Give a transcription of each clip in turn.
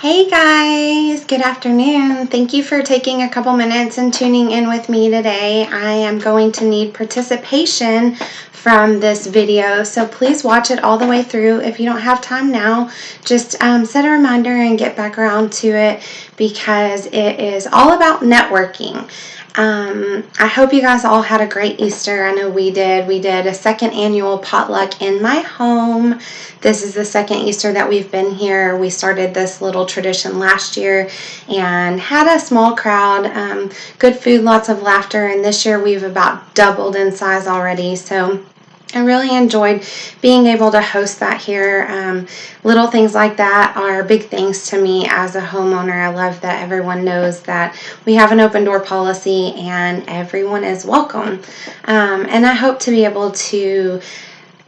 Hey guys, good afternoon. Thank you for taking a couple minutes and tuning in with me today. I am going to need participation from this video, so please watch it all the way through. If you don't have time now, just set a reminder and get back around to it because it is all about networking. I hope you guys all had a great Easter. I know we did. We did a second annual potluck in my home. This is the second Easter that we've been here. We started this little tradition last year and had a small crowd, good food, lots of laughter, and this year we've about doubled in size already. So I really enjoyed being able to host that here. Little things like that are big things to me as a homeowner. I love that everyone knows that we have an open door policy and everyone is welcome. And I hope to be able to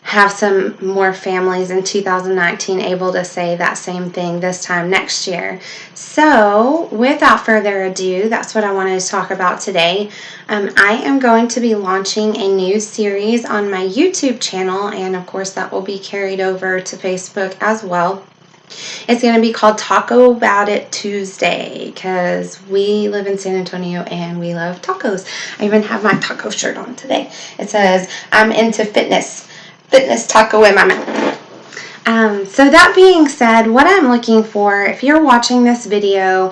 have some more families in 2019 able to say that same thing this time next year. So without further ado, that's what I wanted to talk about today. I am going to be launching a new series on my YouTube channel, and of course that will be carried over to Facebook as well. It's going to be called Taco About It Tuesday because we live in San Antonio and we love tacos. I even have my taco shirt on today. It says, I'm into fitness taco in my mouth. So that being said, what I'm looking for, if you're watching this video,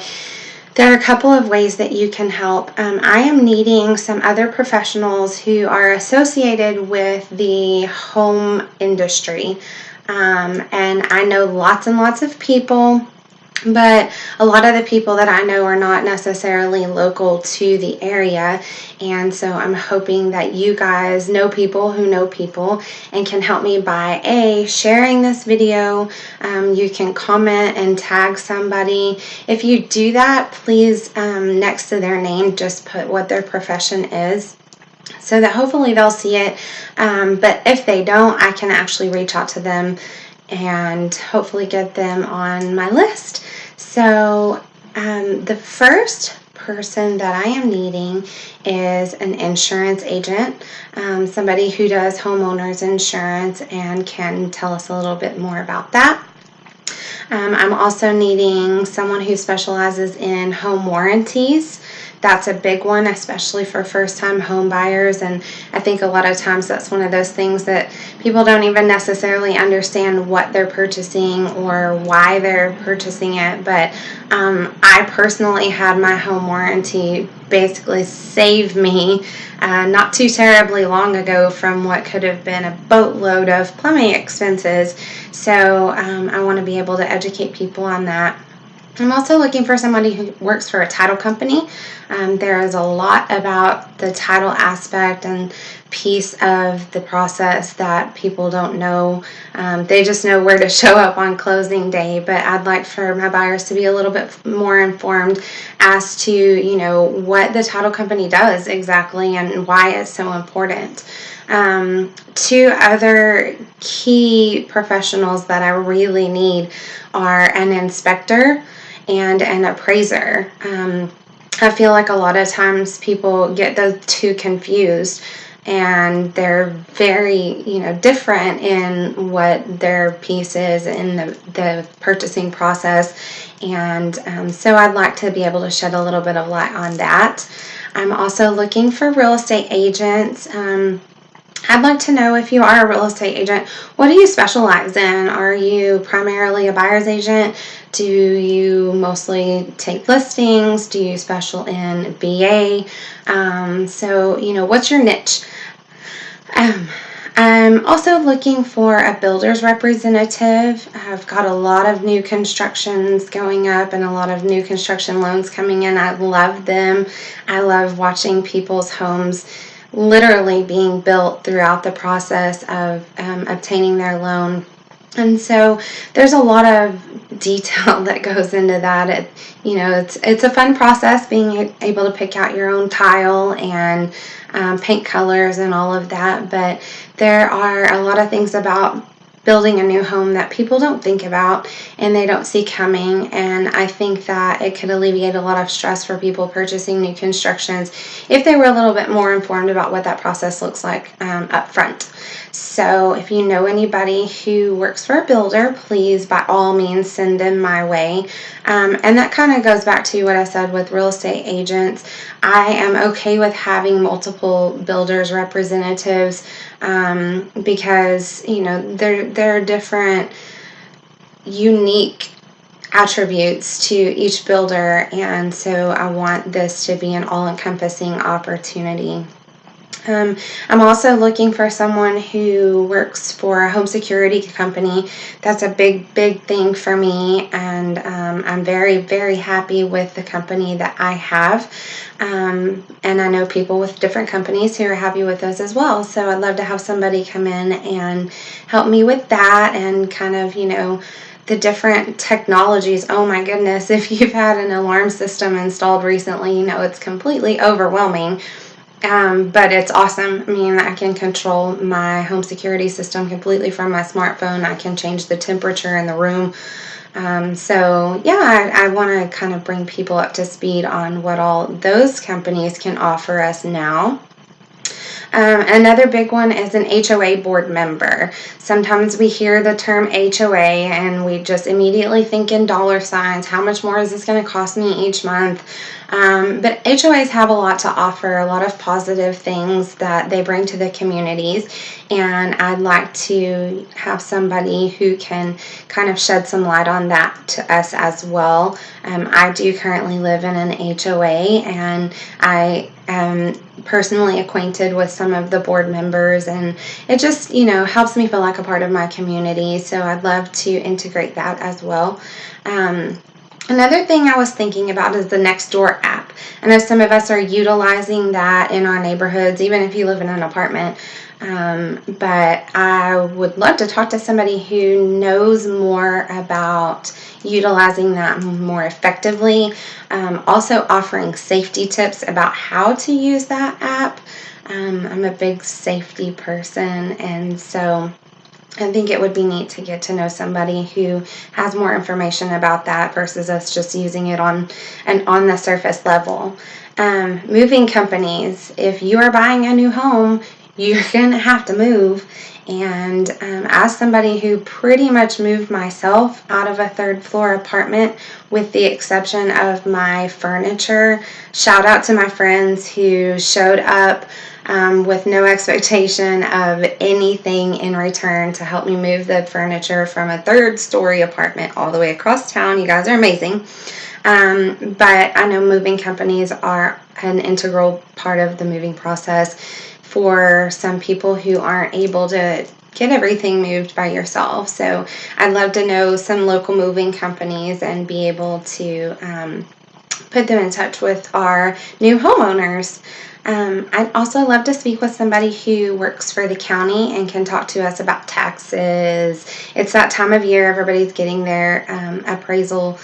there are a couple of ways that you can help. I am needing some other professionals who are associated with the home industry. And I know lots and lots of people, but a lot of the people that I know are not necessarily local to the area, and so I'm hoping that you guys know people who know people and can help me by sharing this video. You can comment and tag somebody. If you do that, please next to their name just put what their profession is, so that hopefully they'll see it. But if they don't, I can actually reach out to them and hopefully get them on my list. So the first person that I am needing is an insurance agent, somebody who does homeowners insurance and can tell us a little bit more about that. I'm also needing someone who specializes in home warranties. That's a big one, especially for first-time home buyers, and I think a lot of times that's one of those things that people don't even necessarily understand what they're purchasing or why they're purchasing it. But I personally had my home warranty basically save me not too terribly long ago from what could have been a boatload of plumbing expenses. So I want to be able to educate people on that. I'm also looking for somebody who works for a title company. There is a lot about the title aspect and piece of the process that people don't know. They just know where to show up on closing day, but I'd like for my buyers to be a little bit more informed as to, you know, what the title company does exactly and why it's so important. Two other key professionals that I really need are an inspector and an appraiser. I feel like a lot of times people get those two confused, and they're very, different in what their piece is in the purchasing process. And so I'd like to be able to shed a little bit of light on that. I'm also looking for real estate agents. I'd like to know, if you are a real estate agent, what do you specialize in? Are you primarily a buyer's agent? Do you mostly take listings? Do you special in BA? So, what's your niche? I'm also looking for a builder's representative. I've got a lot of new constructions going up and a lot of new construction loans coming in. I love them. I love watching people's homes literally being built throughout the process of obtaining their loan. And so there's a lot of detail that goes into that. It's a fun process being able to pick out your own tile and paint colors and all of that, but there are a lot of things about building a new home that people don't think about and they don't see coming. And I think that it could alleviate a lot of stress for people purchasing new constructions if they were a little bit more informed about what that process looks like up front. So if you know anybody who works for a builder, please by all means send them my way. And that kind of goes back to what I said with real estate agents. I am okay with having multiple builders representatives because, you know, there are different unique attributes to each builder, and so I want this to be an all-encompassing opportunity. I'm also looking for someone who works for a home security company. That's a big thing for me, and I'm very happy with the company that I have. And I know people with different companies who are happy with those as well. So I'd love to have somebody come in and help me with that and kind of, you know, the different technologies. Oh my goodness, if you've had an alarm system installed recently, you know it's completely overwhelming. But it's awesome. I mean, I can control my home security system completely from my smartphone. I can change the temperature in the room. So yeah, I want to kind of bring people up to speed on what all those companies can offer us now. Another big one is an HOA board member. Sometimes we hear the term HOA and we just immediately think in dollar signs. How much more is this going to cost me each month? But HOAs have a lot to offer, a lot of positive things that they bring to the communities, and I'd like to have somebody who can kind of shed some light on that to us as well. I do currently live in an HOA, and I am personally acquainted with some of the board members, and it just, you know, helps me feel like a part of my community, so I'd love to integrate that as well. Another thing I was thinking about is the Nextdoor app. I know some of us are utilizing that in our neighborhoods, even if you live in an apartment. But I would love to talk to somebody who knows more about utilizing that more effectively. Also offering safety tips about how to use that app. I'm a big safety person, and so I think it would be neat to get to know somebody who has more information about that versus us just using it on the surface level. Moving companies. If you are buying a new home, you're going to have to move. And as somebody who pretty much moved myself out of a third floor apartment with the exception of my furniture, shout out to my friends who showed up with no expectation of anything in return to help me move the furniture from a third-story apartment all the way across town. You guys are amazing. But I know moving companies are an integral part of the moving process for some people who aren't able to get everything moved by yourself. So I'd love to know some local moving companies and be able to put them in touch with our new homeowners. I'd also love to speak with somebody who works for the county and can talk to us about taxes. It's that time of year. Everybody's getting their appraisal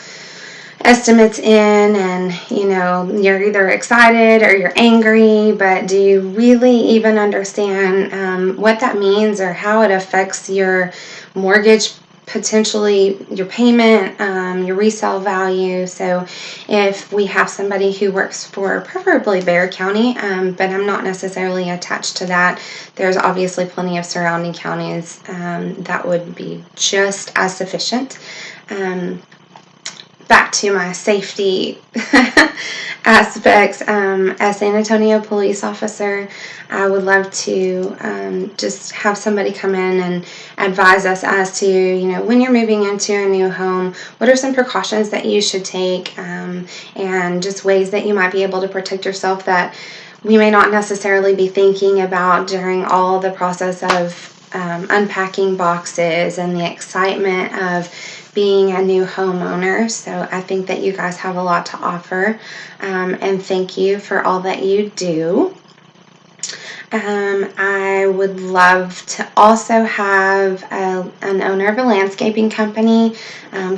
estimates in, and you know, you're either excited or you're angry, but do you really even understand what that means or how it affects your mortgage, potentially your payment, your resale value? So if we have somebody who works for preferably Bexar County, but I'm not necessarily attached to that, there's obviously plenty of surrounding counties that would be just as sufficient. Back to my safety aspects, as San Antonio police officer, I would love to just have somebody come in and advise us as to, you know, when you're moving into a new home, what are some precautions that you should take, and just ways that you might be able to protect yourself that we may not necessarily be thinking about during all the process of unpacking boxes and the excitement of being a new homeowner. So I think that you guys have a lot to offer, and thank you for all that you do. I would love to also have an owner of a landscaping company.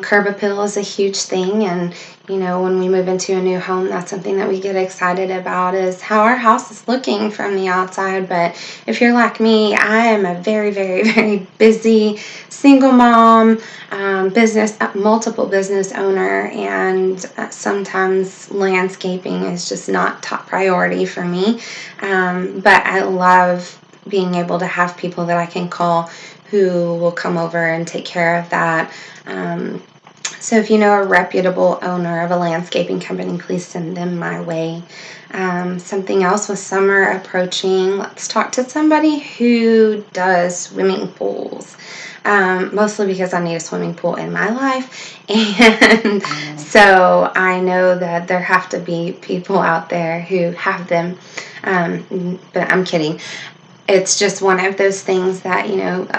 Curb appeal is a huge thing, and when we move into a new home, that's something that we get excited about, is how our house is looking from the outside. But if you're like me, I am a very, very, very busy single mom, multiple business owner, and sometimes landscaping is just not top priority for me. But I love being able to have people that I can call who will come over and take care of that. So if you know a reputable owner of a landscaping company, please send them my way. Something else, with summer approaching, let's talk to somebody who does swimming pools. Mostly because I need a swimming pool in my life, and so I know that there have to be people out there who have them, but I'm kidding. It's just one of those things that,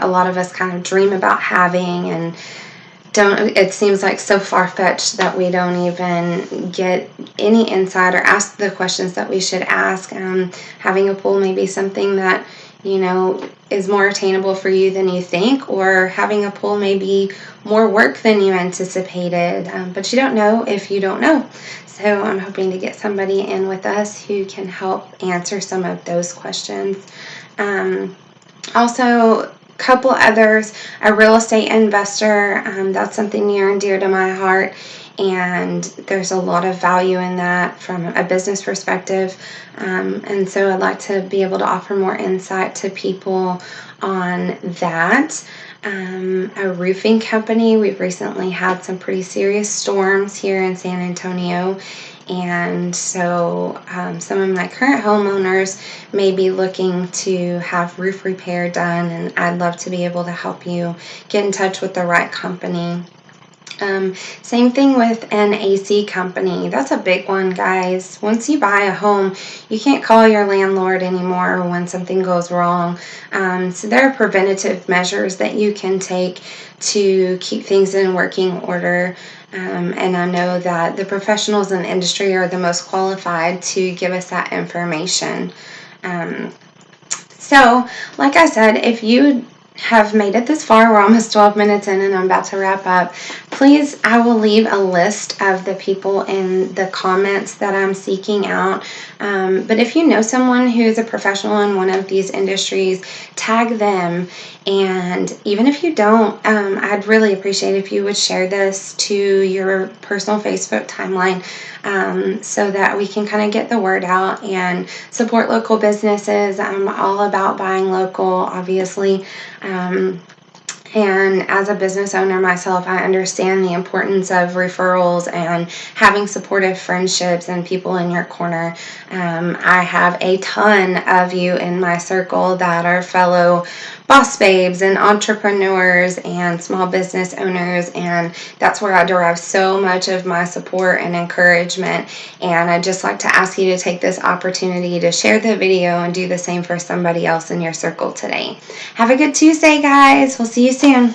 a lot of us kind of dream about having, and it seems like so far-fetched that we don't even get any insight or ask the questions that we should ask. Having a pool may be something that, is more attainable for you than you think, or having a pool may be more work than you anticipated, but you don't know if you don't know. So I'm hoping to get somebody in with us who can help answer some of those questions. Also, couple others, a real estate investor, that's something near and dear to my heart, and there's a lot of value in that from a business perspective, and so I'd like to be able to offer more insight to people on that. A roofing company, we've recently had some pretty serious storms here in San Antonio, and so some of my current homeowners may be looking to have roof repair done, and I'd love to be able to help you get in touch with the right company. Same thing with an AC company. That's a big one, guys. Once you buy a home, you can't call your landlord anymore when something goes wrong. So there are preventative measures that you can take to keep things in working order. And I know that the professionals in the industry are the most qualified to give us that information. So, like I said, if you have made it this far, we're almost 12 minutes in and I'm about to wrap up, please, I will leave a list of the people in the comments that I'm seeking out. But if you know someone who is a professional in one of these industries, tag them. And even if you don't, I'd really appreciate if you would share this to your personal Facebook timeline, so that we can kind of get the word out and support local businesses. I'm all about buying local, obviously. And as a business owner myself, I understand the importance of referrals and having supportive friendships and people in your corner. I have a ton of you in my circle that are fellow boss babes and entrepreneurs and small business owners, and that's where I derive so much of my support and encouragement. And I'd just like to ask you to take this opportunity to share the video and do the same for somebody else in your circle today. Have a good Tuesday, guys. We'll see you soon.